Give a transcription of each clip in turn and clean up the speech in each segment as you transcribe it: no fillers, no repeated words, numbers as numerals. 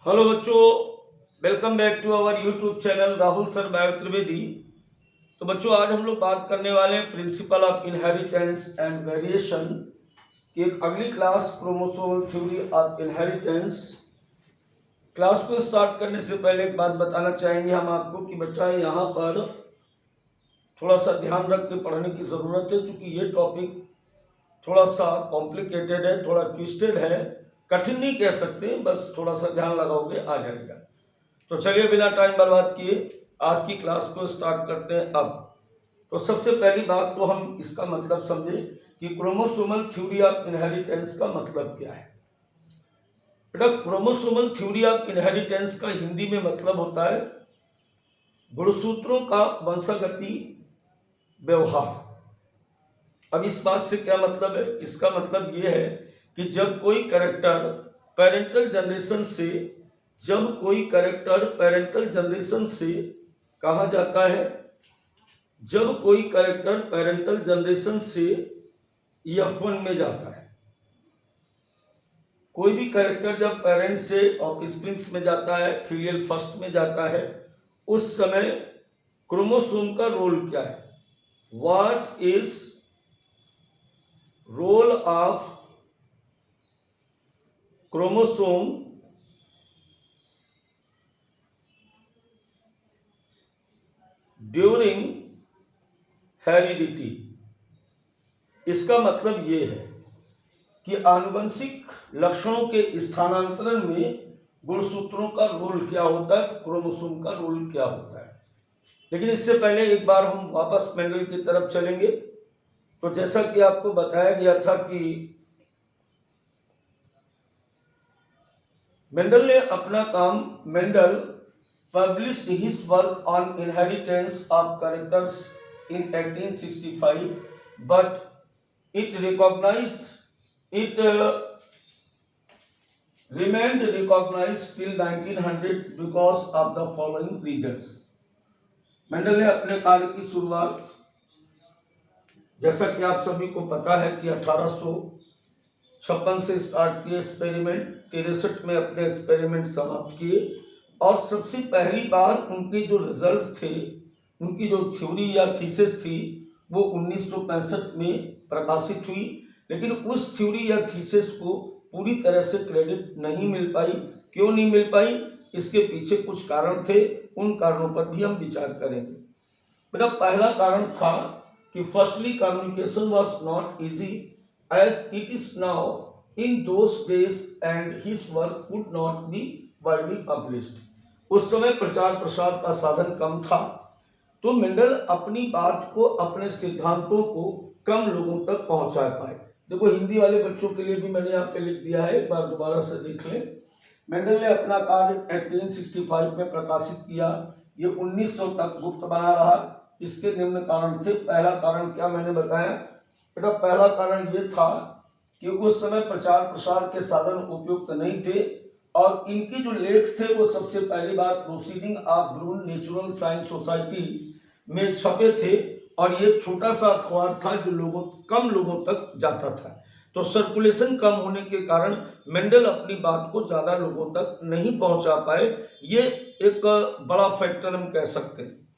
Hello बच्चों, welcome back to our YouTube channel Rahul sir bio Trivedi. तो बच्चों, आज हम लोग बात करने वाले हैं principle of inheritance and variation की एक अगली class, chromosomal theory of inheritance. Class को स्टार्ट करने से पहले एक बात बताना चाहेंगे हम आपको कि बच्चा यहाँ पर थोड़ा सा ध्यान रख के पढ़ने की ज़रूरत है, क्योंकि ये टॉपिक थोड़ा सा कॉम्प्लिकेटेड है, थोड़ा ट्विस्टेड है। कठिन नहीं कह सकते, बस थोड़ा सा ध्यान लगाओगे आ जाएगा। तो चलिए बिना टाइम बर्बाद किए आज की क्लास को स्टार्ट करते हैं। अब तो सबसे पहली बात तो हम इसका मतलब समझे कि क्रोमोसोमल थ्योरी ऑफ इनहेरिटेंस का मतलब क्या है। बेटा, क्रोमोसोमल थ्योरी ऑफ इनहेरिटेंस का हिंदी में मतलब होता है गुणसूत्रों का वंशागति व्यवहार। अब इस बात से क्या मतलब है? इसका मतलब ये है कि जब कोई कैरेक्टर पेरेंटल जनरेशन से कहा जाता है, जब कोई कैरेक्टर पेरेंटल जनरेशन से F1 में जाता है, कोई भी कैरेक्टर जब पेरेंट से ऑफस्प्रिंग्स में जाता है, फिलियल फर्स्ट में जाता है, उस समय क्रोमोसोम का रोल क्या है? What is role of chromosome during heredity. इसका मतलब ये है कि आनुवंशिक लक्षणों के स्थानांतरण में गुणसूत्रों का रोल क्या होता है, क्रोमोसोम का रोल क्या होता है। लेकिन इससे पहले एक बार हम वापस मेंडल की तरफ चलेंगे। तो जैसा कि आपको बताया गया था कि Mendel published his work on inheritance of characters in 1865, but it remained recognized till 1900 because of the following reasons. Mendel ने अपने कार्य की शुरुआत, जैसा कि आप सभी को पता है कि 1856 से स्टार्ट किए एक्सपेरिमेंट, 63 में अपने एक्सपेरिमेंट समाप्त किए और सबसे पहली बार उनके जो रिजल्ट थे, उनकी जो थ्योरी या थीसिस थी, वो 1965 में प्रकाशित हुई। लेकिन उस थ्योरी या थीसिस को पूरी तरह से क्रेडिट नहीं मिल पाई। क्यों नहीं मिल पाई? इसके पीछे कुछ कारण थे, उन कारणों पर भी हम विचार करेंगे। मेरा पहला कारण था कि firstly communication was not easy as it is now in those days and his work could not be widely published. उस समय प्रचार प्रसार का साधन कम था, तो मेंडल अपनी बात को, अपने सिद्धांतों को कम लोगों तक पहुंचा पाए। देखो, हिंदी वाले बच्चों के लिए भी मैंने यहाँ पे लिख दिया है, एक बार दोबारा से देख लें। मेंडल ने अपना कार्य 1865 में प्रकाशित किया, ये 1900 तक गुप्त बना रहा। इसके निम्न कारण थे। पहला कारण क्या मैंने बताया बेटा? पहला कारण ये था कि उस समय प्रचार प्रसार के साधन उपयुक्त नहीं थे और इनके जो लेख थे वो सबसे पहली बार proceeding of Brunn natural science society में छपे थे और ये छोटा सा अखबार था जो कम लोगों तक जाता था। तो सर्कुलेशन कम होने के कारण मेंडल अपनी बात को ज्यादा लोगों तक नहीं पहुंचा पाए। ये एक बड़ा फैक्टर हम कह सकते हैं।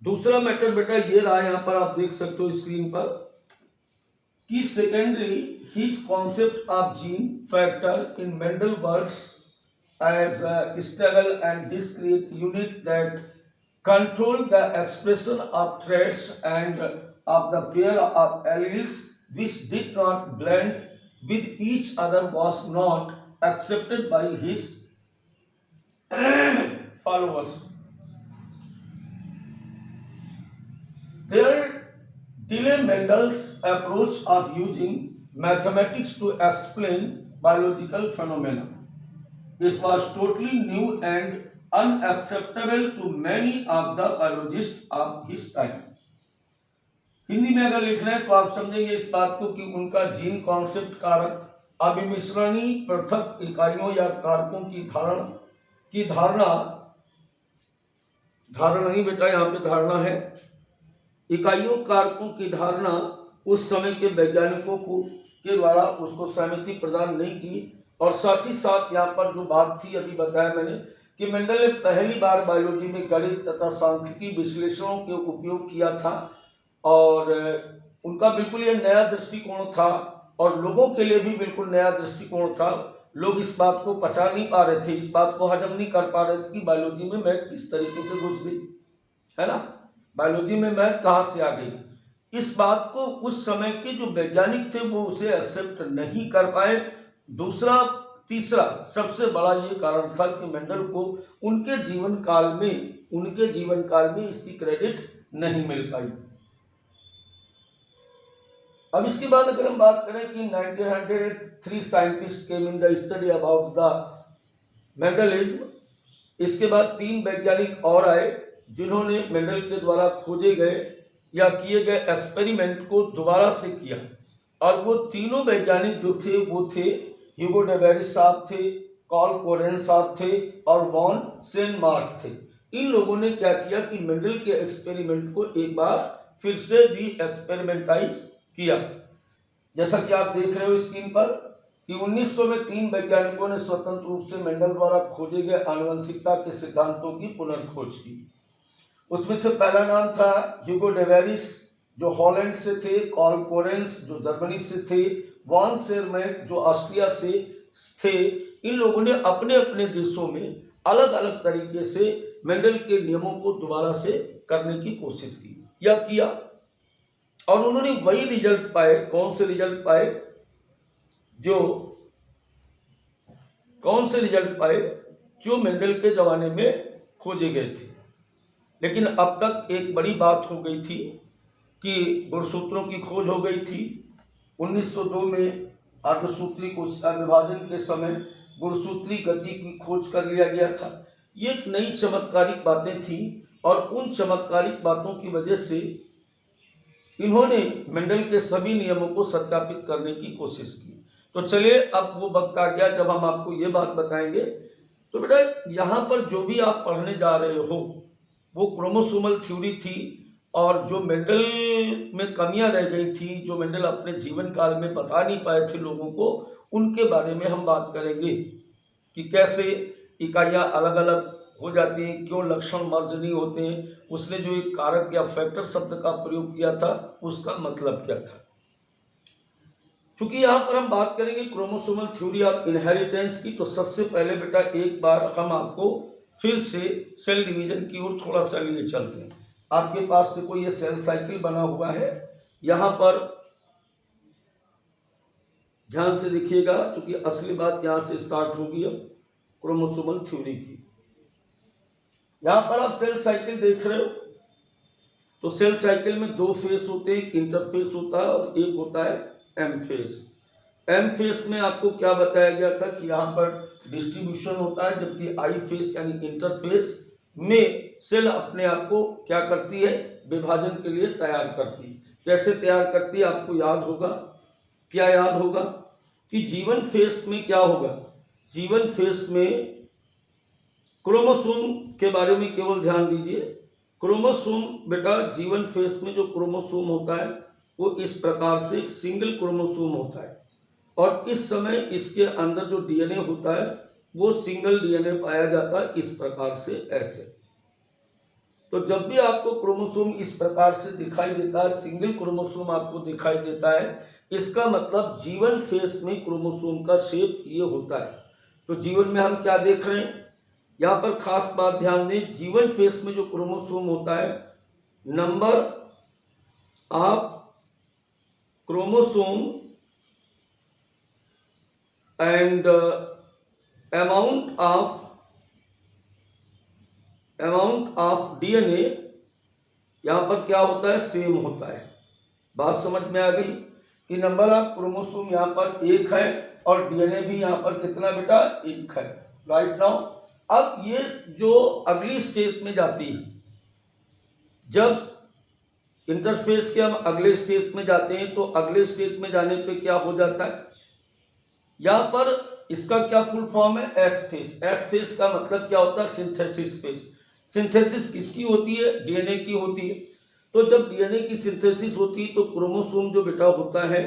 दूसरा मैटर बेटा ये रहा, यहां पर आप देख सकते हो स्क्रीन पर कि secondary his concept of gene factor in Mendel works as a stable and discrete unit that control the expression of traits and of the pair of alleles which did not blend with each other was not accepted by his followers. Their delay Mendel's approach of using mathematics to explain biological phenomena. This was totally new and unacceptable to many of the biologists of his time. Hindi में अगर लिख रहे हैं तो आप समझेंगे इस बात को कि उनका जीन कॉन्सेप्ट कारक अभिमिश्रणी पृथक इकाइयों या कारकों की धारणा नहीं बेटा, यहाँ पे धारणा है। इकाइयों कारकों की धारणा उस समय के वैज्ञानिकों के द्वारा उसको सहमति प्रदान नहीं की और साथ ही साथ यहाँ पर जो बात थी अभी बताया मैंने कि मेंडल ने पहली बार बायोलॉजी में गणित तथा सांख्यिकी विश्लेषणों के उपयोग किया था और उनका बिल्कुल ये नया दृष्टिकोण था और लोगों के लिए भी बिल्कुल नया दृष्टिकोण था। लोग इस बात को पचा नहीं पा रहे थे, इस बात को हजम नहीं कर पा रहे थे कि बायोलॉजी में मैथ किस तरीके से घुस गई, है ना, बायोलॉजी में मैथ कहाँ से आ गई। इस बात को उस समय के जो वैज्ञानिक थे वो उसे एक्सेप्ट नहीं कर पाए। दूसरा तीसरा सबसे बड़ा ये कारण था कि मेंडल को उनके जीवन काल में इसकी क्रेडिट नहीं मिल पाई। अब इसके बाद अगर हम बात करें कि 1903 scientist came in the study about the Mendelism. इसके बाद 3 वैज्ञानिक और आए जिन्होंने मेंडल के द्वारा खोजे गए या किए गए एक्सपेरिमेंट को दोबारा से किया और वो तीनों वैज्ञानिक जो थे वो थे ह्यूगो डे बेरिस साहब थे, कार्ल कोरेन साहब थे और वॉन सेनमार्क थे। इन लोगों ने क्या किया कि मेंडल के एक्सपेरिमेंट को एक बार फिर से री एक्सपेरिमेंटाइज किया। जैसा कि आप देख रहे हो स्क्रीन पर कि 1900 में 3 वैज्ञानिकों ने स्वतंत्र रूप से मेंडल द्वारा खोजे गए आनुवंशिकता के सिद्धांतों की पुनर्खोज की। उसमें से पहला नाम था ह्यूगो डे बेरिस जो हॉलैंड से थे, कार्ल कोरेंस जो जर्मनी से थे, वॉन सेरमैक जो ऑस्ट्रिया से थे। इन लोगों ने अपने अपने देशों में अलग अलग तरीके से मेंडल के नियमों को दोबारा से करने की कोशिश की या किया और उन्होंने वही रिजल्ट पाए। कौन से रिजल्ट पाए जो मेंडल के जमाने में खोजे गए थे। लेकिन अब तक एक बड़ी बात हो गई थी कि गुणसूत्रों की खोज हो गई थी। 1902 में अर्धसूत्री कोशिका विभाजन के समय गुणसूत्री गति की खोज कर लिया गया था। ये एक नई चमत्कारिक बातें थी और उन चमत्कारिक बातों की वजह से इन्होंने मेंडल के सभी नियमों को सत्यापित करने की कोशिश की। तो चलिए अब वो वक्त आ गया जब हम आपको ये बात बताएंगे। तो बेटा यहाँ पर जो भी आप पढ़ने जा रहे हो वो क्रोमोसोमल थ्योरी थी और जो मेंडल में कमियां रह गई थी, जो मेंडल अपने जीवन काल में बता नहीं पाए थे लोगों को, उनके बारे में हम बात करेंगे कि कैसे इकाइयां अलग अलग हो जाती हैं, क्यों लक्षण मर्ज नहीं होते हैं, उसने जो एक कारक या फैक्टर शब्द का प्रयोग किया था उसका मतलब क्या था। क्योंकि यहाँ पर हम बात करेंगे क्रोमोसोमल थ्योरी ऑफ इनहेरिटेंस की, तो सबसे पहले बेटा एक बार हम आपको फिर से सेल डिवीजन की ओर थोड़ा सा लिए चलते हैं। आपके पास देखो ये सेल साइकिल बना हुआ है, यहाँ पर ध्यान से देखिएगा क्योंकि असली बात यहाँ से स्टार्ट होगी अब क्रोमोसोमल थ्योरी की। यहाँ पर आप सेल साइकिल देख रहे हो, तो सेल साइकिल में 2 फेस होते हैं, एक इंटरफेस होता है और एक होता है एम फेस। एम फेस में आपको क्या बताया गया था कि यहाँ पर डिस्ट्रीब्यूशन होता है, जबकि आई फेस यानी इंटरफेस में सेल अपने आप को क्या करती है, विभाजन के लिए तैयार करती है। कैसे तैयार करती है आपको याद होगा, क्या याद होगा कि जीवन फेस में क्या होगा, जीवन फेस में क्रोमोसोम के बारे में केवल ध्यान दीजिए। क्रोमोसोम बेटा जीवन फेस में जो क्रोमोसोम होता है वो इस प्रकार से एक सिंगल क्रोमोसोम होता है और इस समय इसके अंदर जो डीएनए होता है वो सिंगल डीएनए पाया जाता है, इस प्रकार से ऐसे। तो जब भी आपको क्रोमोसोम इस प्रकार से दिखाई देता है, सिंगल क्रोमोसोम आपको दिखाई देता है, इसका मतलब जीवन फेस में क्रोमोसोम का शेप ये होता है। तो जीवन में हम क्या देख रहे हैं, यहाँ पर खास बात ध्यान दें, जीवन फेस में जो क्रोमोसोम होता है, number of chromosome and amount of DNA यहाँ पर क्या होता है, सेम होता है। बात समझ में आ गई कि नंबर ऑफ क्रोमोसोम यहाँ पर 1 है और डीएनए भी यहाँ पर कितना बेटा 1 है। राइट नाउ अब ये जो अगली स्टेज में जाती है, जब इंटरफेस के हम अगले स्टेज में जाते हैं तो अगले स्टेज में जाने पे क्या हो जाता है, यहाँ पर इसका क्या फुल फॉर्म है, एस फेस। एस फेस का मतलब क्या होता है, सिंथेसिस फेस। सिंथेसिस किसकी होती है, डीएनए की होती है। तो जब डीएनए की सिंथेसिस होती है तो क्रोमोसोम जो बेटा होता है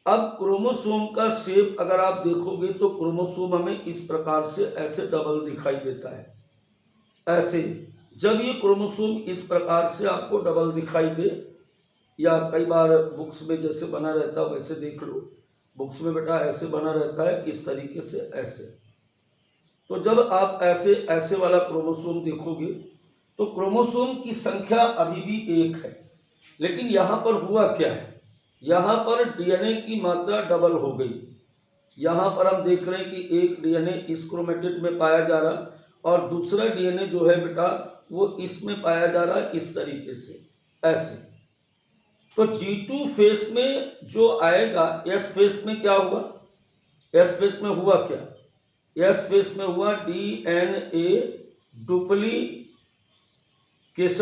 अब क्रोमोसोम का शेप अगर आप देखोगे तो क्रोमोसोम हमें इस प्रकार से ऐसे डबल दिखाई देता है। ऐसे जब ये क्रोमोसोम इस प्रकार से आपको डबल दिखाई दे, या कई बार बुक्स में जैसे बना रहता है वैसे देख लो, बुक्स में बेटा ऐसे बना रहता है इस तरीके से ऐसे। तो जब आप ऐसे ऐसे वाला क्रोमोसोम देखोगे तो क्रोमोसोम की संख्या अभी भी एक है, लेकिन यहाँ पर हुआ क्या है, यहाँ पर डीएनए की मात्रा डबल हो गई। यहाँ पर हम देख रहे हैं कि एक डीएनए इस क्रोमेटिड में पाया जा रहा और दूसरा डीएनए जो है बेटा वो इसमें पाया जा रहा है इस तरीके से ऐसे। तो G2 फेस में जो आएगा, S फेस में क्या हुआ, S फेस में हुआ क्या, S फेस में हुआ DNA डुप्लीकेशन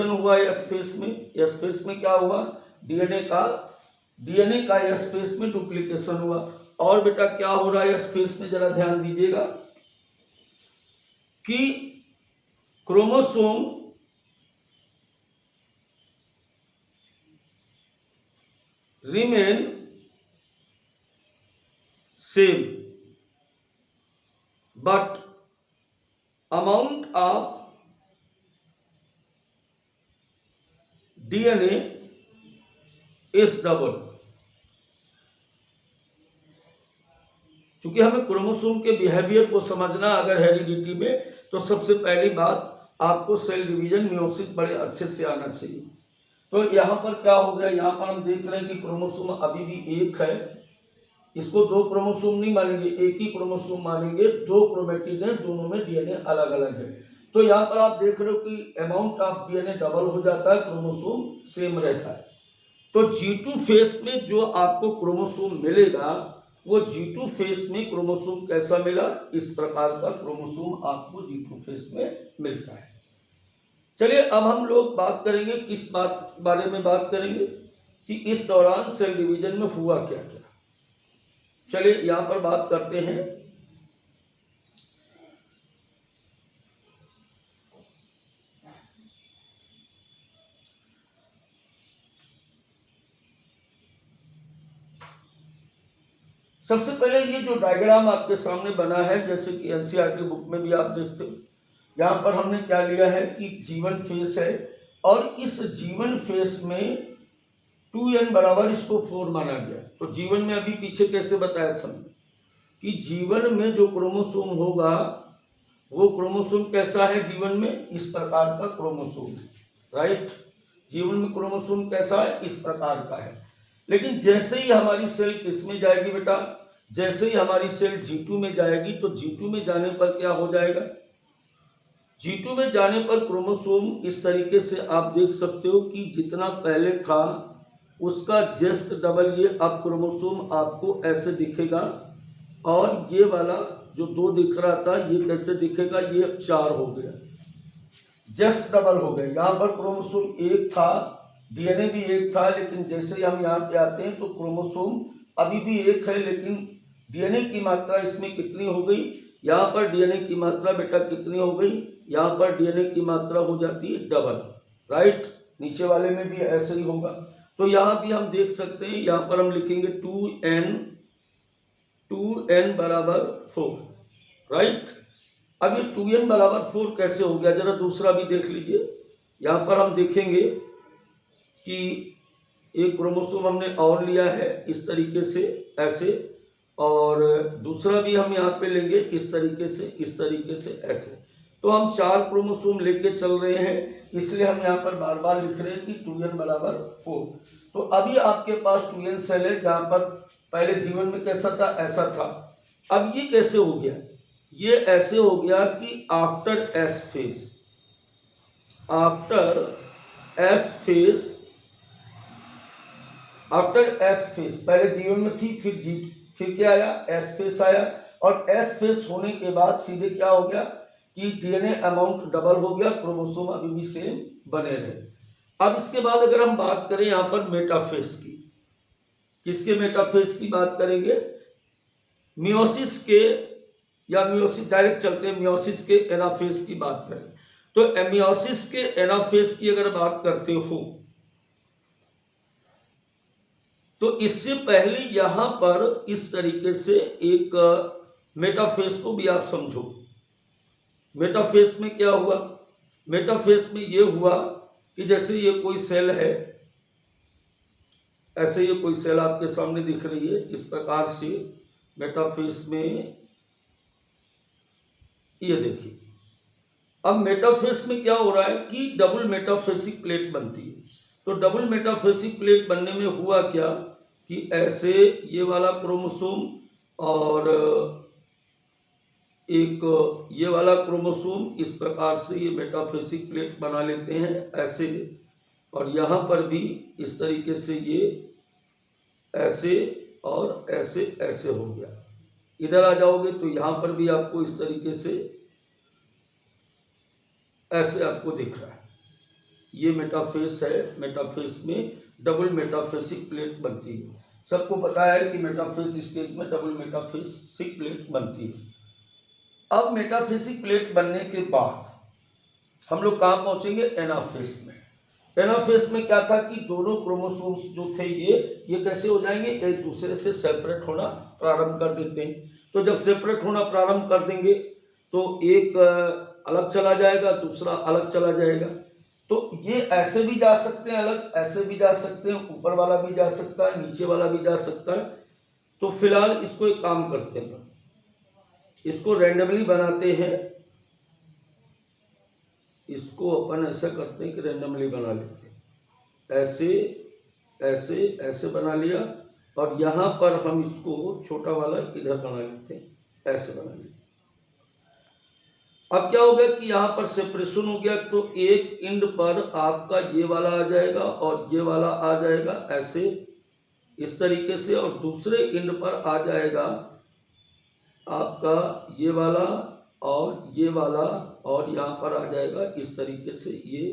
हुआ। S फेस में क्या हुआ, डीएनए का S फेस में डुप्लीकेशन हुआ। और बेटा क्या हो रहा है S फेस में, जरा ध्यान दीजिएगा कि chromosome remain same but amount of DNA is double। क्योंकि हमें क्रोमोसोम के बिहेवियर को समझना अगर हेरिडिटी में, तो सबसे पहली बात आपको सेल डिवीजन मियोसिस बड़े अच्छे से आना चाहिए। तो यहाँ पर क्या हो गया, यहाँ पर हम देख रहे हैं कि क्रोमोसोम अभी भी एक है, इसको दो क्रोमोसोम नहीं मानेंगे, एक ही क्रोमोसोम मानेंगे। दो क्रोमेटिड है, दोनों में डीएनए अलग अलग है। तो यहाँ पर आप देख रहे हो कि अमाउंट ऑफ डीएनए डबल हो जाता है, क्रोमोसोम सेम रहता है। तो G2 फेस में जो आपको क्रोमोसोम मिलेगा वो G2 फेस में क्रोमोसोम कैसा मिला, इस प्रकार का क्रोमोसोम आपको G2 फेस में मिलता है। चलिए अब हम लोग बात करेंगे, किस बात बारे में बात करेंगे कि इस दौरान सेल डिवीजन में हुआ क्या क्या। चलिए यहां पर बात करते हैं। सबसे पहले ये जो डायग्राम आपके सामने बना है, जैसे कि एनसीईआरटी बुक में भी आप देखते हो, यहाँ पर हमने क्या लिया है कि जीवन फेस है और इस जीवन फेस में 2n बराबर इसको 4 माना गया। तो जीवन में अभी पीछे कैसे बताया था कि जीवन में जो क्रोमोसोम होगा वो क्रोमोसोम कैसा है, जीवन में इस प्रकार का क्रोमोसोम है, राइट। जीवन में क्रोमोसोम कैसा है, इस प्रकार का है। लेकिन जैसे ही हमारी सेल किसमें जाएगी बेटा, जैसे ही हमारी सेल G2 में जाएगी, तो G2 में जाने पर क्या हो जाएगा, G2 में जाने पर क्रोमोसोम इस तरीके से आप देख सकते हो कि जितना पहले था उसका जस्ट डबल ये अब क्रोमोसोम आपको ऐसे दिखेगा, और ये वाला जो 2 दिख रहा था ये कैसे दिखेगा, ये 4 हो गया, जस्ट डबल हो गया। यहाँ पर क्रोमोसोम एक था, डीएनए भी एक था, लेकिन जैसे ही हम यहाँ पे आते हैं तो क्रोमोसोम अभी भी एक है, लेकिन डीएनए की मात्रा इसमें कितनी हो गई, यहाँ पर डीएनए की मात्रा बेटा कितनी हो गई, यहाँ पर डीएनए की मात्रा हो जाती है डबल, राइट। नीचे वाले में भी ऐसे ही होगा। तो यहाँ भी हम देख सकते हैं, यहाँ पर हम लिखेंगे 2n बराबर 4, राइट। अब ये 2n बराबर 4 कैसे हो गया, जरा दूसरा भी देख लीजिए। यहाँ पर हम देखेंगे कि एक क्रोमोसोम हमने और लिया है इस तरीके से ऐसे, और दूसरा भी हम यहाँ पे लेंगे इस तरीके से, इस तरीके से ऐसे। तो हम 4 क्रोमोसोम लेके चल रहे हैं, इसलिए हम यहाँ पर बार बार लिख रहे हैं कि 2n बराबर 4। तो अभी आपके पास 2n सेल है, जहाँ पर पहले जीवन में कैसा था, ऐसा था। अब ये कैसे हो गया, ये ऐसे हो गया कि आफ्टर एस फेस पहले जीवन में थी, फिर क्या आया, एस फेस आया, और एस फेस होने के बाद सीधे क्या हो गया कि डीएनए अमाउंट डबल हो गया, क्रोमोसोम अभी भी सेम बने रहे। अब इसके बाद अगर हम बात करें यहाँ पर मेटाफेस की, किसके मेटाफेस की बात करेंगे, मियोसिस के, या मियोसिस डायरेक्ट चलते हैं, मियोसिस के एनाफेस की बात करें तो मियोसिस के एनाफेस की अगर बात करते हो तो इससे पहले यहाँ पर इस तरीके से एक मेटाफेज को भी आप समझो। मेटाफेज में क्या हुआ? मेटाफेज में ये हुआ कि जैसे ये कोई सेल है, ऐसे ये कोई सेल आपके सामने दिख रही है, इस प्रकार से मेटाफेज में ये देखिए। अब मेटाफेज में क्या हो रहा है कि डबल मेटाफेसिक प्लेट बनती है। तो डबल मेटाफेसिक प्लेट बनने में हुआ क्या कि ऐसे ये वाला क्रोमोसोम और एक ये वाला क्रोमोसोम इस प्रकार से ये मेटाफेसिक प्लेट बना लेते हैं ऐसे, और यहाँ पर भी इस तरीके से ये ऐसे और ऐसे ऐसे हो गया। इधर आ जाओगे तो यहाँ पर भी आपको इस तरीके से ऐसे आपको दिख रहा है। ये मेटाफेस है, मेटाफेस में डबल मेटाफेसिक प्लेट बनती है। सबको पता है कि मेटाफेस स्टेज में डबल मेटाफेसिक प्लेट बनती है। अब मेटाफेसिक प्लेट बनने के बाद हम लोग कहाँ पहुँचेंगे? एनाफेस में। एनाफेस में क्या था कि दोनों क्रोमोसोम्स जो थे ये कैसे हो जाएंगे? एक दूसरे से सेपरेट होना प्रारंभ कर देते हैं। तो जब सेपरेट होना प्रारंभ कर देंगे तो एक अलग चला जाएगा, दूसरा अलग चला जाएगा। तो ये ऐसे भी जा सकते हैं अलग, ऐसे भी जा सकते हैं, ऊपर वाला भी जा सकता है, नीचे वाला भी जा सकता है। तो फिलहाल इसको एक काम करते हैं, इसको रैंडमली बनाते हैं। इसको अपन ऐसा करते हैं कि रैंडमली बना लेते हैं। ऐसे ऐसे ऐसे बना लिया, और यहाँ पर हम इसको छोटा वाला इधर बना लेते हैं, ऐसे बना लेते हैं। अब क्या हो गया कि यहाँ पर सेपरेशन हो गया। तो एक एंड पर आपका ये वाला आ जाएगा और ये वाला आ जाएगा ऐसे, इस तरीके से, और दूसरे एंड पर आ जाएगा आपका ये वाला और ये वाला, और यहाँ पर आ जाएगा इस तरीके से ये।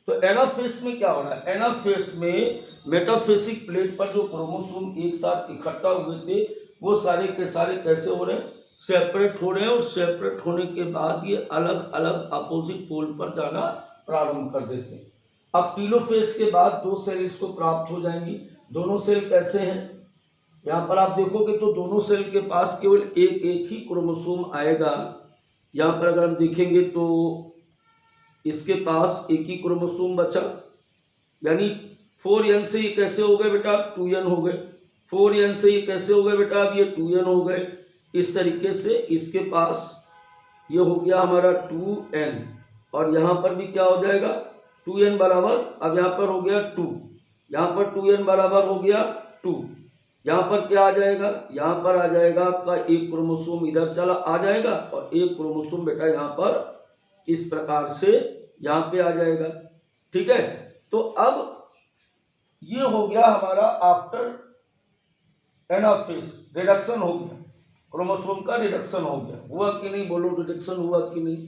तो एनाफेस में क्या हो रहा है? एनाफेस में मेटाफेसिक प्लेट पर जो क्रोमोसोम एक साथ इकट्ठा हुए थे वो सारे के सारे कैसे हो रहे हैं? सेपरेट हो रहे हैं। और सेपरेट होने के बाद ये अलग अलग अपोजिट पोल पर जाना प्रारंभ कर देते हैं। अब टीलोफेज के बाद दो सेल इसको प्राप्त हो जाएंगी। दोनों सेल कैसे हैं? यहाँ पर आप देखोगे तो दोनों सेल के पास केवल एक ही क्रोमोसोम आएगा। यहाँ पर अगर हम देखेंगे तो इसके पास एक ही क्रोमोसोम बचा, यानी 4n से ये कैसे हो गए बेटा? 2n हो गए। 4n से ये कैसे हो गए बेटा? अब ये 2n हो गए। इस तरीके से इसके पास ये हो गया हमारा 2n, और यहाँ पर भी क्या हो जाएगा? 2n बराबर, अब यहाँ पर हो गया 2, यहाँ पर 2n बराबर हो गया 2। यहाँ पर क्या आ जाएगा? यहाँ पर आ जाएगा आपका एक क्रोमोसोम इधर चला आ जाएगा, और एक क्रोमोसोम बेटा यहाँ पर इस प्रकार से यहाँ पे आ जाएगा। ठीक है, तो अब ये हो गया हमारा आफ्टर एनाफेस, रिडक्शन हो गया, क्रोमोसोम का रिडक्शन हो गया। हुआ कि नहीं? बोलो, रिडक्शन हुआ कि नहीं?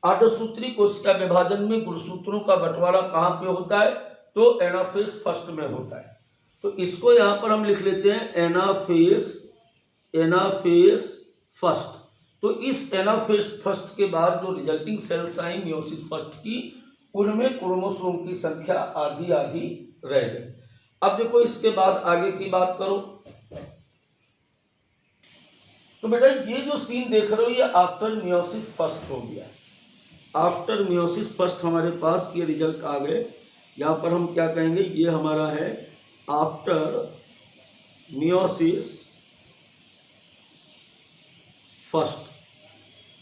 आठसूत्री कोशिका विभाजन में गुणसूत्रों का बंटवारा कहाँ पे होता है? तो एनाफेस फर्स्ट में होता है। तो इसको यहाँ पर हम लिख लेते हैं एनाफेस फर्स्ट। तो इस एनाफेस फर्स्ट के बाद जो रिजल्टिंग सेल्स आई मियोसिस फर्स्ट की, उनमें क्रोमोसोम की संख्या आधी आधी रह गई। अब देखो इसके बाद आगे की बात करो तो बेटा ये जो सीन देख रहे हो ये आफ्टर मियोसिस फर्स्ट हो गया। आफ्टर मियोसिस फर्स्ट हमारे पास ये रिजल्ट आ गए। यहाँ पर हम क्या कहेंगे? ये हमारा है after meiosis first.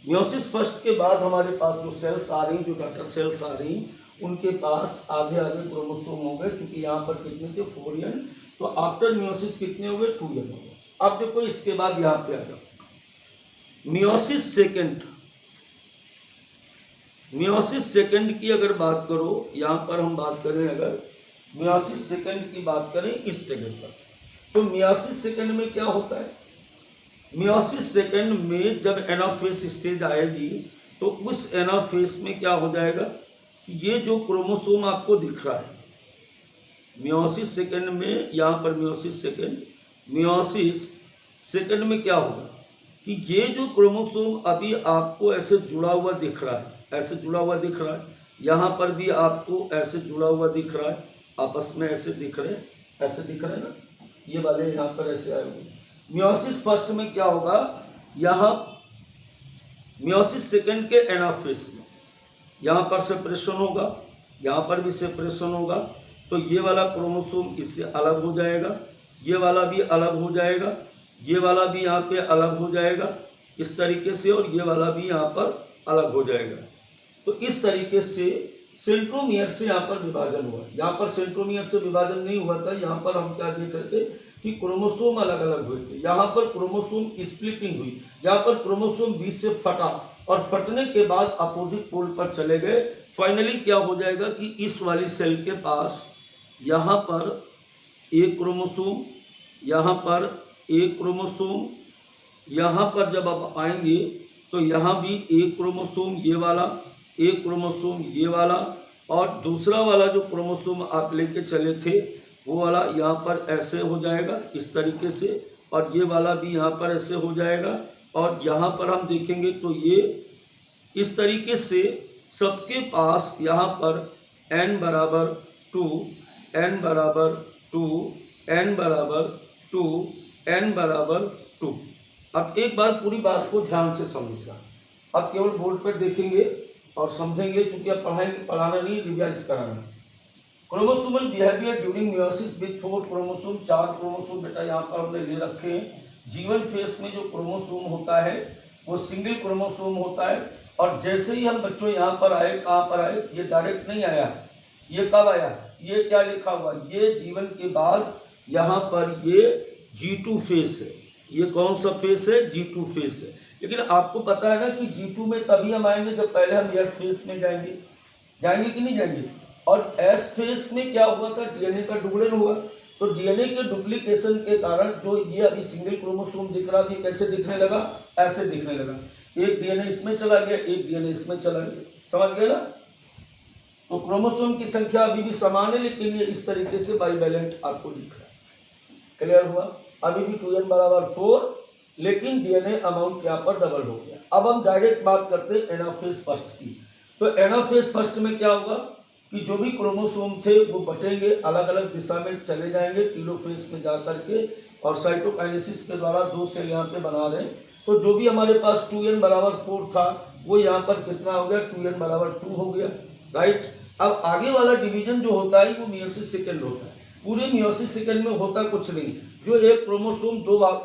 Meiosis first के बाद हमारे पास जो सेल्स आ रही, जो डॉटर सेल्स आ रही, उनके पास आधे आधे क्रोमोसोम हो गए। क्योंकि यहाँ पर कितने थे? 4n। तो आफ्टर मियोसिस कितने हो गए? 2n हो गए। अब देखो इसके बाद यहाँ पे आ जाओ, मियोसिस सेकेंड। मियोसिस सेकेंड की अगर बात करो, यहाँ पर हम बात करें, अगर मियोसिस सेकेंड की बात करें इस जगह पर, तो मियोसिस सेकेंड में क्या होता है? मियोसिस सेकेंड में जब एनाफेस स्टेज आएगी तो उस एनाफेस में क्या हो जाएगा कि ये जो क्रोमोसोम आपको दिख रहा है मियोसिस सेकेंड में, यहाँ पर मियोसिस सेकेंड में क्या होगा कि ये जो क्रोमोसोम अभी आपको ऐसे जुड़ा हुआ दिख रहा है, ऐसे जुड़ा हुआ दिख रहा है, यहाँ पर भी आपको ऐसे जुड़ा हुआ दिख रहा है, आपस में ऐसे दिख रहे हैं ना, ये वाले यहाँ पर ऐसे आए हुए। मियोसिस फर्स्ट में क्या होगा, यहाँ मियोसिस सेकंड के एनाफेज में यहाँ पर सेपरेशन होगा, यहाँ पर भी सेपरेशन होगा, तो ये वाला क्रोमोसोम इससे अलग हो जाएगा, ये वाला भी अलग हो जाएगा, ये वाला भी यहाँ पे अलग हो जाएगा इस तरीके से, और ये वाला भी यहाँ पर अलग हो जाएगा। तो इस तरीके से सेंट्रोमियर से यहाँ पर विभाजन हुआ। यहाँ पर सेंट्रोमियर से विभाजन नहीं हुआ था, यहाँ पर हम क्या देख रहे थे कि क्रोमोसोम अलग अलग हुए थे। यहाँ पर क्रोमोसोम स्प्लिटिंग हुई, यहाँ पर क्रोमोसोम बीच से फटा, और फटने के बाद अपोजिट पोल पर चले गए। फाइनली क्या हो जाएगा कि इस वाली सेल के पास यहाँ पर एक क्रोमोसोम, यहाँ पर एक क्रोमोसोम, यहाँ पर जब आप आएंगे तो यहाँ भी एक क्रोमोसोम ये वाला, एक क्रोमोसोम ये वाला, और दूसरा वाला जो क्रोमोसोम आप लेके चले थे वो वाला यहाँ पर ऐसे हो जाएगा इस तरीके से, और ये वाला भी यहाँ पर ऐसे हो जाएगा, और यहाँ पर हम देखेंगे तो ये इस तरीके से सबके पास यहाँ पर n बराबर 2, n बराबर 2, n बराबर 2, n बराबर 2। अब एक बार पूरी बात को ध्यान से समझना, अब केवल बोर्ड पर देखेंगे और समझेंगे, क्योंकि अब पढ़ाना नहीं, रिवाइज कराना। Chromosomal behaviour during meiosis with 4 chromosome, 4 chromosome बेटा यहाँ पर हमने ले रखे हैं। जीवन फेस में जो क्रोमोसोम होता है वो सिंगल क्रोमोसोम होता है, और जैसे ही हम बच्चों यहाँ पर आए, कहाँ पर आए, ये डायरेक्ट नहीं आया, ये कब आया, ये क्या लिखा हुआ, ये जीवन के बाद यहाँ पर ये G2 फेस है। ये कौन सा फेस है, G2 फेस है। लेकिन आपको पता है ना कि G2 में तभी हम आएंगे जब पहले हम S फेस में जाएंगे कि नहीं जाएंगे। और S फेस में क्या हुआ था, डीएनए का डुप्लीकेशन हुआ, तो डीएनए के डुप्लीकेशन के कारण जो ये अभी सिंगल क्रोमोसोम दिख रहा है, कैसे दिखने लगा, ऐसे दिखने लगा। एक डीएनए इसमें चला गया, एक डीएनए इसमें चला गया, समझ गए ना। तो क्रोमोसोम की संख्या अभी भी समान है, लेकिन ये इस तरीके से बाइवेलेंट आपको दिख रहा है। क्लियर हुआ। अभी भी 2n बराबर 4, लेकिन डीएनए अमाउंट यहाँ पर डबल हो गया। अब हम डायरेक्ट बात करते हैं एनाफेज फर्स्ट की। तो एनाफेज फर्स्ट में क्या होगा कि जो भी क्रोमोसोम थे वो बटेंगे, अलग अलग दिशा में चले जाएंगे टेलोफेज में जा करके, और साइटोकाइनेसिस के द्वारा 2 सेल यहाँ पे बना रहे हैं। तो जो भी हमारे पास 2n बराबर 4 था वो यहाँ पर कितना हो गया, 2n बराबर 2 हो गया, राइट। अब आगे वाला डिवीजन जो होता है वो मियोसिस सेकंड होता है। पूरे मियोसिस सेकंड में होता कुछ नहीं, जो एक क्रोमोसोम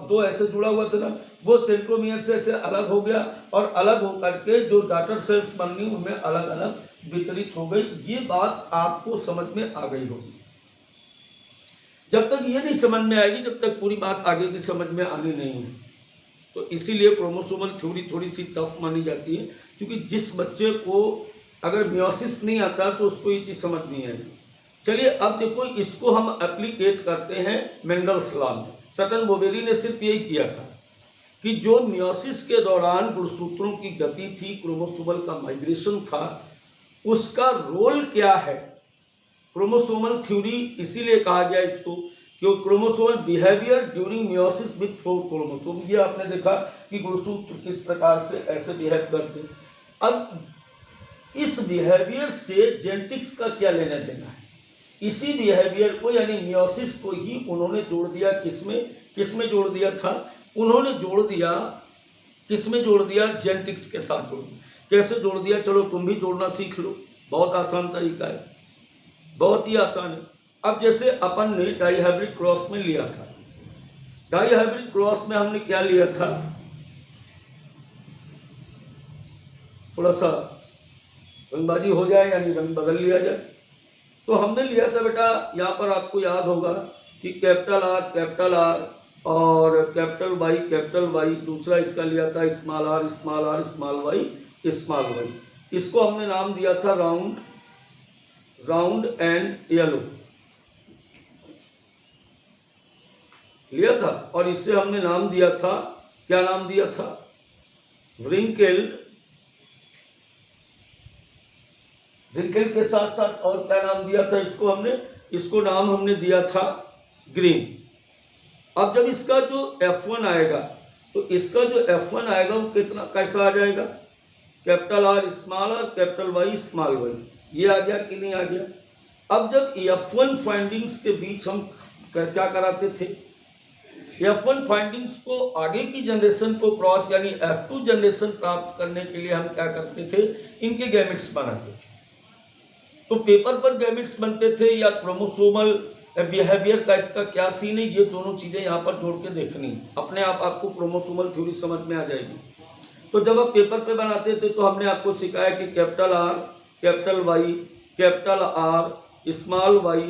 दो ऐसे जुड़ा हुआ था ना, वो सेंट्रोमियर से ऐसे अलग हो गया, और अलग होकर के जो डॉटर सेल्स बनी उनमें अलग अलग वितरित हो गई। ये बात आपको समझ में आ गई होगी। जब तक ये नहीं समझ में आएगी, जब तक पूरी बात आगे की समझ में आनी नहीं है। तो इसीलिए क्रोमोसोमल थ्योरी थोड़ी सी टफ मानी जाती है, क्योंकि जिस बच्चे को अगर मियोसिस नहीं आता तो उसको ये चीज़ समझ नहीं आएगी। चलिए अब देखो, इसको हम एप्लीकेट करते हैं मेंडल्स लॉ में। सटन बोवेरी ने सिर्फ यही किया था कि जो मियोसिस के दौरान गुणसूत्रों की गति थी, क्रोमोसोमल का माइग्रेशन था, उसका रोल क्या है। क्रोमोसोमल थ्योरी इसीलिए कहा गया इसको कि chromosomal behaviour during meiosis with 4 chromosome. ये आपने देखा कि गुणसूत्र किस प्रकार से ऐसे बिहेव करते। अब इस बिहेवियर से जेनेटिक्स का क्या लेना देना है। इसी बिहेवियर को यानी मियोसिस को ही उन्होंने जोड़ दिया किसमें जोड़ दिया था, उन्होंने जोड़ दिया किसमें जोड़ दिया, जेनेटिक्स के साथ जोड़ दिया। कैसे जोड़ दिया, चलो तुम भी जोड़ना सीख लो, बहुत आसान तरीका है, बहुत ही आसान है। अब जैसे अपन ने डाईहाइब्रिड क्रॉस में लिया था, डाईहाइब्रिड क्रॉस में हमने क्या लिया था, थोड़ा सा रंगबाजी हो जाए यानी रंग बदल लिया जाए। तो हमने लिया था बेटा, यहाँ पर आपको याद होगा कि कैपिटल आर और कैपिटल वाई, दूसरा इसका लिया था स्मॉल आर स्मॉल वाई। इसको हमने नाम दिया था राउंड एंड येलो लिया था, और इससे हमने नाम दिया था, क्या नाम दिया था, रिंकल्ड के साथ साथ और क्या नाम दिया था इसको नाम हमने दिया था ग्रीन। अब जब इसका जो F1 आएगा तो इसका जो F1 आएगा वो कितना कैसा आ जाएगा, capital R small R capital Y small Y, ये आ गया कि नहीं आ गया। अब जब F1 फाइंडिंग्स के बीच हम क्या कराते थे, F1 फाइंडिंग्स को आगे की जनरेशन को क्रॉस यानी F2 जनरेशन प्राप्त करने के लिए हम क्या करते थे, इनके गैमेट्स बनाते थे। तो पेपर पर गैमेट्स बनते थे या क्रोमोसोमल बिहेवियर का इसका क्या सीन है, ये दोनों चीज़ें यहाँ पर जोड़ के देखनी, अपने आप आपको क्रोमोसोमल थ्योरी समझ में आ जाएगी। तो जब आप पेपर पे बनाते थे तो हमने आपको सिखाया कि capital R, capital Y, capital R, small Y,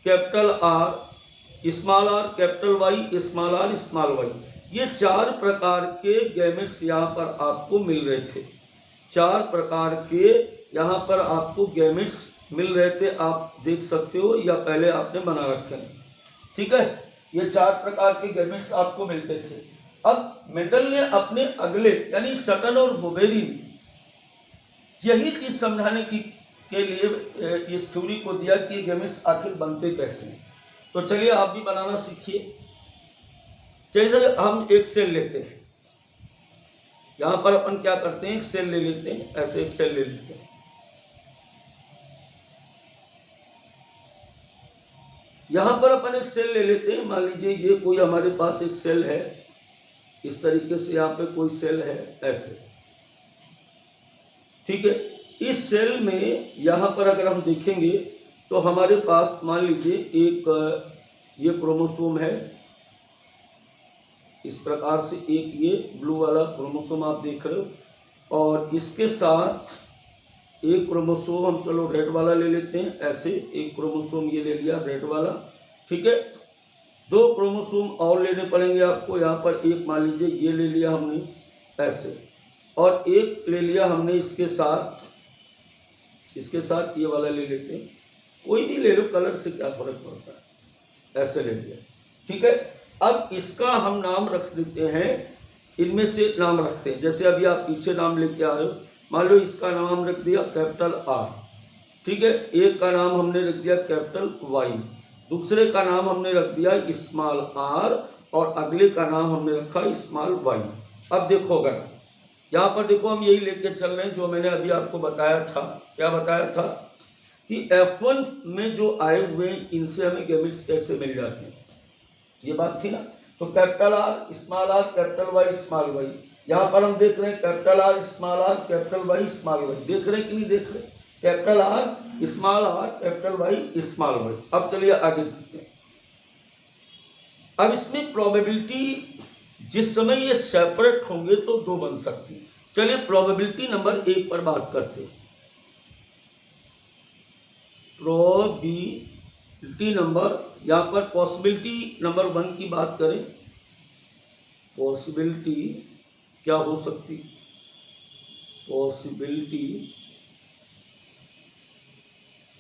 capital R, small R, capital Y, small R, small Y, ये 4 प्रकार के गैमेट्स यहाँ पर आपको मिल रहे थे। 4 प्रकार के यहाँ पर आपको गैमेट्स मिल रहे थे, आप देख सकते हो या पहले आपने बना रखे हैं, ठीक है। ये 4 प्रकार के गैमेट्स आपको मिलते थे। अब मेंडल ने अपने अगले यानी सटन और बोवेरी ने यही चीज समझाने के लिए इस थ्योरी को दिया कि ये गैमेट्स आखिर बनते कैसे हैं। तो चलिए आप भी बनाना सीखिए। चलिए हम एक सेल लेते हैं, यहाँ पर अपन क्या करते हैं, एक सेल ले लेते हैं, ऐसे एक सेल ले लेते हैं। यहाँ पर अपन एक सेल ले लेते हैं, मान लीजिए ये कोई हमारे पास एक सेल है, इस तरीके से यहाँ पे कोई सेल है ऐसे, ठीक है। इस सेल में यहाँ पर अगर हम देखेंगे तो हमारे पास मान लीजिए एक ये क्रोमोसोम है, इस प्रकार से एक ये ब्लू वाला क्रोमोसोम आप देख रहे हो, और इसके साथ एक क्रोमोसोम हम चलो रेड वाला ले लेते हैं, ऐसे एक क्रोमोसोम ये ले लिया रेड वाला, ठीक है। 2 क्रोमोसोम और लेने पड़ेंगे आपको, यहाँ पर एक मान लीजिए ये ले लिया हमने ऐसे, और एक ले लिया हमने इसके साथ ये वाला ले लेते हैं, कोई भी ले लो, कलर से क्या फर्क पड़ता है, ऐसे ले लिया, ठीक है। अब इसका हम नाम रख देते हैं, इनमें से नाम रखते हैं, जैसे अभी आप पीछे नाम लेके आ रहे हो, मान लो इसका नाम रख दिया कैपिटल आर, ठीक है। एक का नाम हमने रख दिया कैपिटल वाई, दूसरे का नाम हमने रख दिया स्मॉल आर, और अगले का नाम हमने रखा स्मॉल वाई। अब देखो अगर यहाँ पर देखो, हम यही लेके चल रहे हैं जो मैंने अभी आपको बताया था। क्या बताया था कि F1 में जो आए हुए इनसे हमें गैमेट्स कैसे मिल जाते हैं, ये बात थी ना। तो capital R, small R, capital Y, small Y, यहाँ पर हम देख रहे हैं capital R, small R, capital Y, small Y, देख रहे हैं कि नहीं देख रहे, capital R, small R, capital Y, small Y. अब चलिए आगे देखते हैं। अब इसमें प्रोबेबिलिटी जिस समय ये सेपरेट होंगे तो 2 बन सकती है। चलिए प्रोबेबिलिटी नंबर 1 पर बात करते हैं। प्रोबेबिलिटी नंबर, यहाँ पर पॉसिबिलिटी नंबर 1 की बात करें, पॉसिबिलिटी क्या हो सकती, पॉसिबिलिटी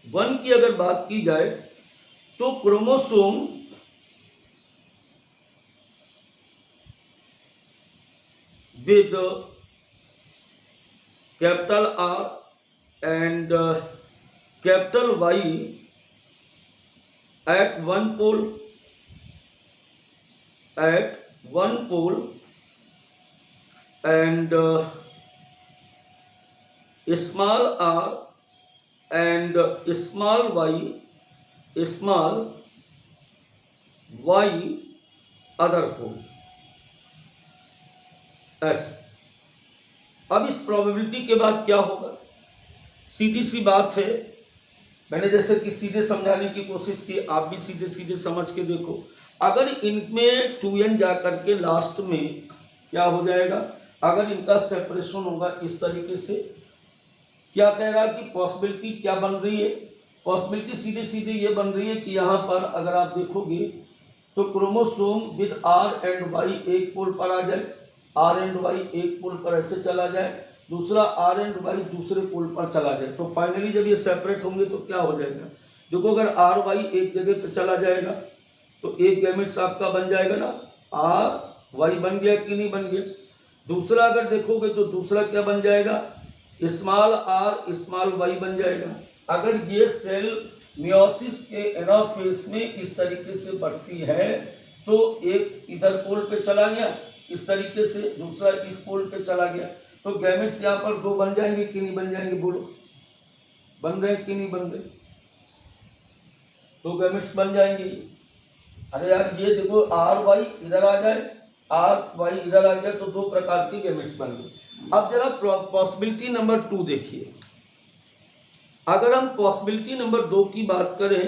1 की अगर बात की जाए तो chromosome with capital R and capital Y at one pole and small r and small y other pole ऐसे। अब इस प्रोबेबिलिटी के बाद क्या होगा, सीधी सी बात है, मैंने जैसे कि सीधे समझाने की कोशिश की, आप भी सीधे सीधे समझ के देखो। अगर इनमें 2n जा करके लास्ट में क्या हो जाएगा, अगर इनका सेपरेशन होगा इस तरीके से, क्या कह रहा है कि पॉसिबिलिटी क्या बन रही है, पॉसिबिलिटी सीधे सीधे ये बन रही है कि यहाँ पर अगर आप देखोगे तो chromosome with R and Y एक पोल पर आ जाए, आर एंड वाई एक पोल पर ऐसे चला जाए, दूसरा आर एंड वाई दूसरे पोल पर चला जाए, तो फाइनली जब ये सेपरेट होंगे तो क्या हो जाएगा, देखो अगर आर वाई एक जगह पे चला जाएगा तो एक गैमेट्स आपका बन जाएगा ना, आर वाई बन गया कि नहीं बन गया। दूसरा अगर देखोगे तो दूसरा क्या बन जाएगा, स्मॉल आर स्मॉल वाई बन जाएगा। अगर ये सेल मियोसिस के एनाफेज में इस तरीके से बढ़ती है तो एक इधर पोल पे चला गया इस तरीके से, दूसरा इस पोल पे चला गया, तो गैमेट्स यहाँ पर 2 बन जाएंगे कि नहीं बन जाएंगे, बोलो बन रहे कि नहीं बन रहे। दो गैमेट्स बन जाएंगे। अरे यार ये देखो आर वाई इधर आ जाए, आर वाई इधर आ गया, तो दो प्रकार के गैमेट्स बन गए। अब जरा पॉसिबिलिटी नंबर 2 देखिए। अगर हम पॉसिबिलिटी नंबर 2 की बात करें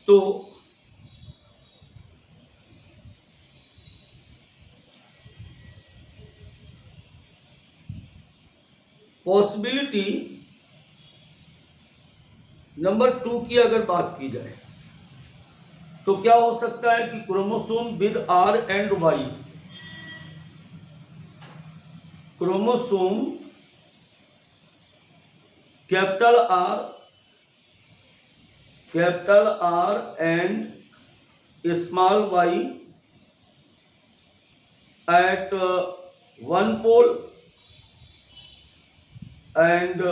तो पॉसिबिलिटी नंबर 2 की अगर बात की जाए तो क्या हो सकता है कि chromosome with R and Y, chromosome capital R and small Y at one pole and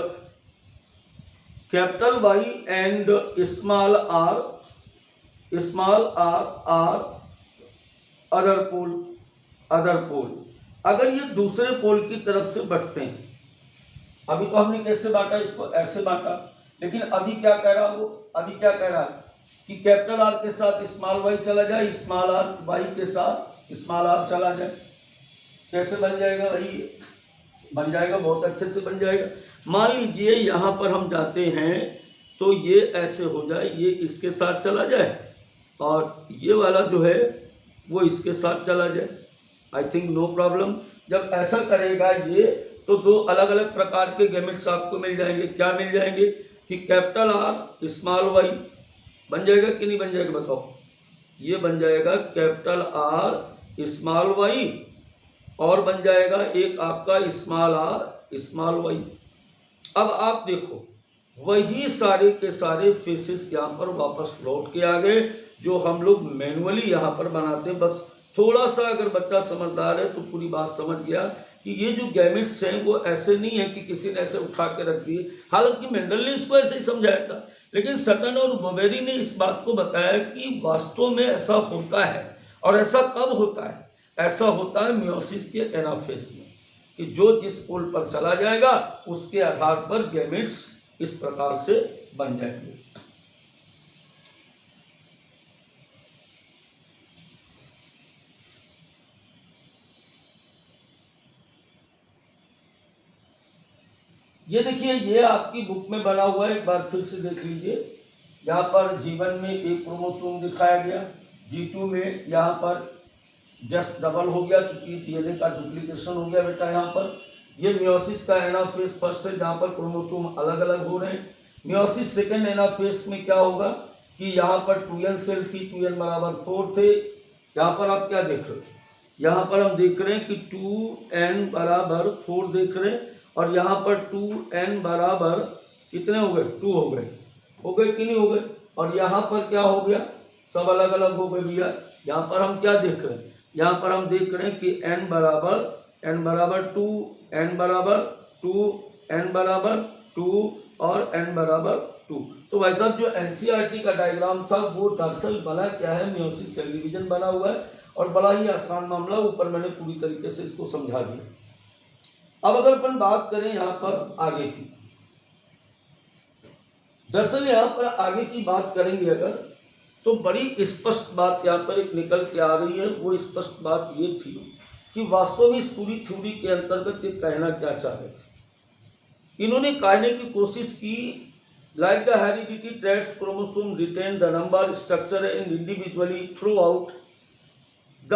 capital Y and small R are other pole, अगर ये दूसरे पोल की तरफ से बढ़ते हैं। अभी तो हमने कैसे बांटा, इसको ऐसे बांटा, लेकिन अभी क्या कह रहा वो, अभी क्या कह रहा है कि कैपिटल आर के साथ स्मॉल वाई चला जाए, स्मॉल आर वाई के साथ स्मॉल आर चला जाए। कैसे बन जाएगा भाई, बन जाएगा, बहुत अच्छे से बन जाएगा। मान लीजिए यहाँ पर हम जाते हैं तो ये ऐसे हो जाए, ये इसके साथ चला जाए और ये वाला जो है वो इसके साथ चला जाए। I think no problem. जब ऐसा करेगा ये तो दो अलग अलग प्रकार के गैमेट्स आपको मिल जाएंगे। क्या मिल जाएंगे कि कैपिटल आर स्मॉल वाई बन जाएगा कि नहीं बन जाएगा, बताओ। ये बन जाएगा कैपिटल आर स्मॉल वाई और बन जाएगा एक आपका स्मॉल आर स्मॉल वाई। अब आप देखो वही सारे के सारे फेसेस यहाँ पर वापस लौट के आ गए जो हम लोग मैनुअली यहाँ पर बनाते हैं। बस थोड़ा सा अगर बच्चा समझदार है तो पूरी बात समझ गया कि ये जो गैमेट्स हैं वो ऐसे नहीं है कि किसी ने ऐसे उठा के रख दिए। हालांकि मेंडल ने इसको ऐसे ही समझाया था, लेकिन सटन और बोवेरी ने इस बात को बताया कि वास्तव में ऐसा होता है। और ऐसा कब होता है? ऐसा होता है मियोसिस के एनाफेज में, कि जो जिस पोल पर चला जाएगा उसके आधार पर गैमेट्स इस प्रकार से बन जाएंगे। ये देखिए, ये आपकी बुक में बना हुआ है, एक बार फिर से देख लीजिए। यहाँ पर G1 में एक क्रोमोसोम दिखाया गया, G2 में यहाँ पर जस्ट डबल हो गया क्योंकि डीएनए का डुप्लीकेशन हो गया बेटा। यहाँ पर ये मियोसिस का एनाफेज फर्स्ट है जहाँ पर क्रोमोसोम अलग अलग हो रहे हैं। मियोसिस सेकेंड एनाफेज में क्या होगा कि यहाँ पर 2n सेल थी, 2n बराबर 4 थे। यहाँ पर आप क्या देख रहे हो, यहाँ पर हम देख रहे हैं कि 2n बराबर 4 देख रहे हैं और यहाँ पर 2n बराबर कितने हो गए, 2 हो गए कि नहीं हो गए। और यहाँ पर क्या हो गया, सब अलग अलग हो गए भैया। यहाँ पर हम क्या देख रहे हैं, यहाँ पर हम देख रहे हैं कि n बराबर 2, n बराबर 2, n बराबर 2 और n बराबर 2। तो भाई साहब जो एनसीईआरटी का डायग्राम था वो दरअसल बना क्या है, मियोसिस सेल डिवीजन बना हुआ है और बड़ा ही आसान मामला, ऊपर मैंने पूरी तरीके से इसको समझा दिया। अब अगर अपन बात करें यहाँ पर आगे की, दरअसल यहाँ पर आगे की बात करेंगे अगर, तो बड़ी स्पष्ट बात यहाँ पर एक निकल के आ रही है। वो स्पष्ट बात ये थी कि वास्तव में इस पूरी थ्योरी के अंतर्गत ये कहना क्या चाह रहे थे। इन्होंने कहने की कोशिश की, like the heredity traits chromosome retain the number structure and individually throughout the.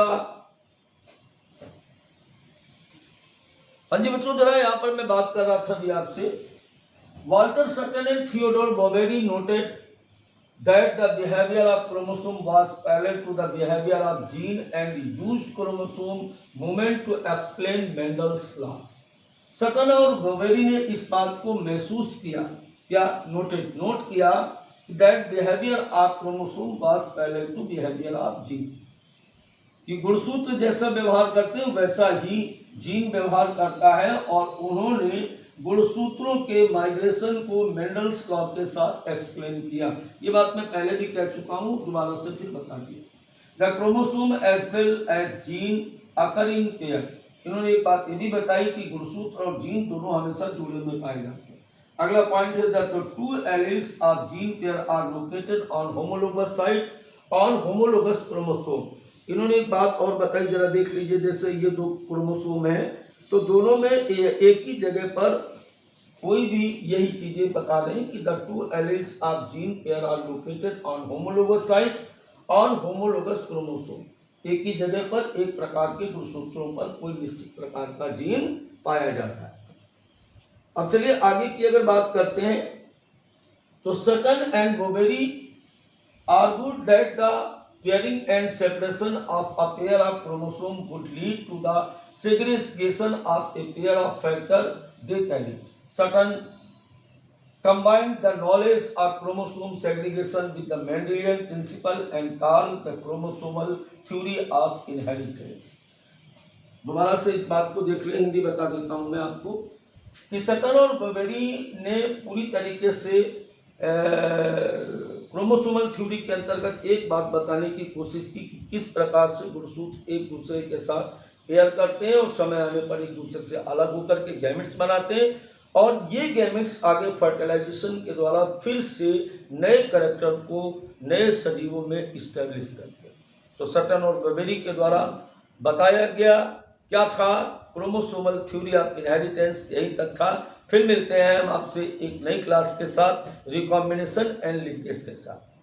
हाँ जी बच्चों, जरा यहाँ पर मैं बात कर रहा था अभी आपसे। Walter Sutton and Theodore Boveri noted that the behavior of chromosome was parallel to the behavior of gene and used chromosome movement to explain Mendel's law। Sutton और बोवेरी ने इस बात को महसूस किया, क्या नोट किया that behavior of chromosome was parallel to behavior of gene। कि गुणसूत्र जैसा व्यवहार करते हैं वैसा ही जीन व्यवहार करता है और उन्होंने गुणसूत्रों के माइग्रेशन को मेंडल्स लॉ के साथ एक्सप्लेन किया। ये बात मैं पहले भी कह चुका हूँ, दोबारा से फिर बता दिया। The chromosome as well as gene occur in pair. इन्होंने एक बात ये भी बताई कि गुणसूत्र और जीन दोनों हमेशा जुड़े में पाए जाते हैं। अगला पॉइंट है that the two alleles of gene pair are located on homologous site on homologous chromosome. इन्होंने एक बात और बताई, जरा देख लीजिए। जैसे ये दो क्रोमोसोम है तो दोनों में एक ही जगह पर कोई भी यही चीजें बता रहे हैं कि the two alleles of gene pair are located on homologous site on homologous chromosome. एक ही जगह पर एक प्रकार के गुणसूत्रों पर कोई निश्चित प्रकार का जीन पाया जाता है। अब चलिए आगे की अगर बात करते हैं तो Sutton and Boveri argued that the pairing and separation of a pair of chromosomes would lead to the segregation of a pair of factors they carried. Sutton combined the knowledge of chromosome segregation with the Mendelian principle and called the chromosomal theory of inheritance. दोबारा से इस बात को देख ले, हिंदी बता देता हूं मैं आपको कि सटन और बोवेरी ने पूरी तरीके से क्रोमोसोमल थ्योरी के अंतर्गत एक बात बताने की कोशिश की कि किस प्रकार से गुणसूत्र एक दूसरे के साथ पेयर करते हैं और समय आने पर एक दूसरे से अलग होकर के गैमेट्स बनाते हैं और ये गैमेट्स आगे फर्टिलाइजेशन के द्वारा फिर से नए कैरेक्टर को नए सजीवों में इस्टेब्लिश करते हैं। तो सटन और बोवेरी के द्वारा बताया गया क्या था, क्रोमोसोमल थ्योरी ऑफ इनहेरिटेंस, यही तक था। फिर मिलते हैं हम आपसे एक नई क्लास के साथ, रिकॉम्बिनेशन एंड लिंकेज के साथ।